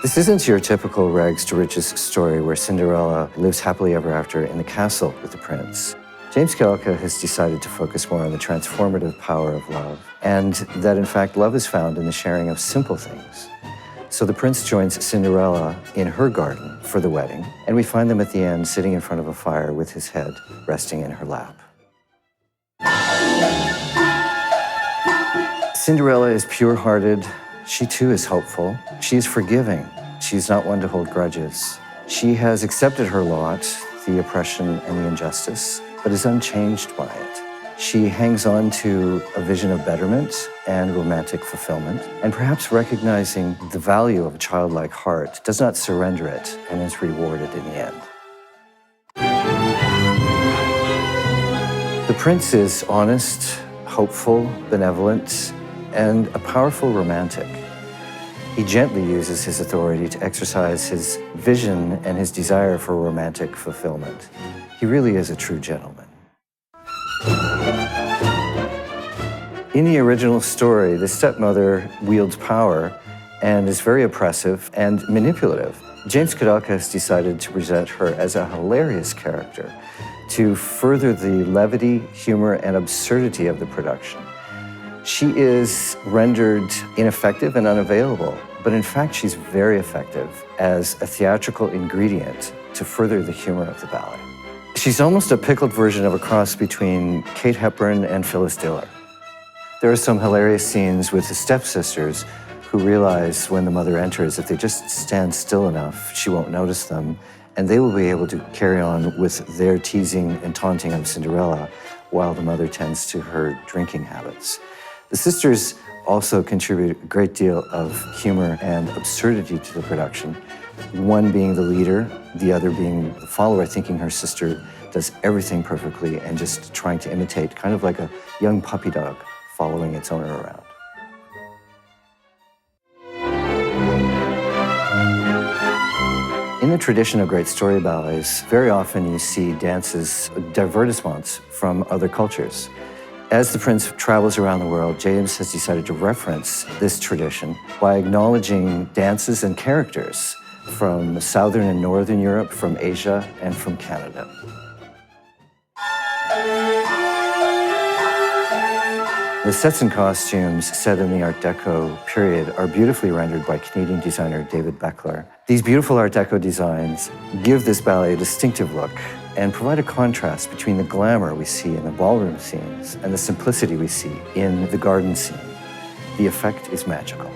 This isn't your typical rags to riches story where Cinderella lives happily ever after in the castle with the prince. James Kjelke has decided to focus more on the transformative power of love, and that in fact love is found in the sharing of simple things. So the prince joins Cinderella in her garden for the wedding, and we find them at the end sitting in front of a fire with his head resting in her lap. Cinderella is pure-hearted. She too is hopeful. She is forgiving. She's not one to hold grudges. She has accepted her lot, the oppression and the injustice, but is unchanged by it. She hangs on to a vision of betterment and romantic fulfillment, and perhaps recognizing the value of a childlike heart, does not surrender it and is rewarded in the end. The prince is honest, hopeful, benevolent, and a powerful romantic. He gently uses his authority to exercise his vision and his desire for romantic fulfillment. He really is a true gentleman. In the original story, the stepmother wields power and is very oppressive and manipulative. James Kjelke has decided to present her as a hilarious character to further the levity, humor, and absurdity of the production. She is rendered ineffective and unavailable, but in fact she's very effective as a theatrical ingredient to further the humor of the ballet. She's almost a pickled version of a cross between Kate Hepburn and Phyllis Diller. There are some hilarious scenes with the stepsisters who realize when the mother enters, if they just stand still enough, she won't notice them, and they will be able to carry on with their teasing and taunting of Cinderella while the mother tends to her drinking habits. The sisters also contribute a great deal of humor and absurdity to the production, one being the leader, the other being the follower, thinking her sister does everything perfectly and just trying to imitate, kind of like a young puppy dog following its owner around. In the tradition of great story ballets, very often you see dances, divertissements from other cultures. As the prince travels around the world, James has decided to reference this tradition by acknowledging dances and characters from Southern and Northern Europe, from Asia, and from Canada. The sets and costumes set in the Art Deco period are beautifully rendered by Canadian designer David Beckler. These beautiful Art Deco designs give this ballet a distinctive look and provide a contrast between the glamour we see in the ballroom scenes and the simplicity we see in the garden scene. The effect is magical.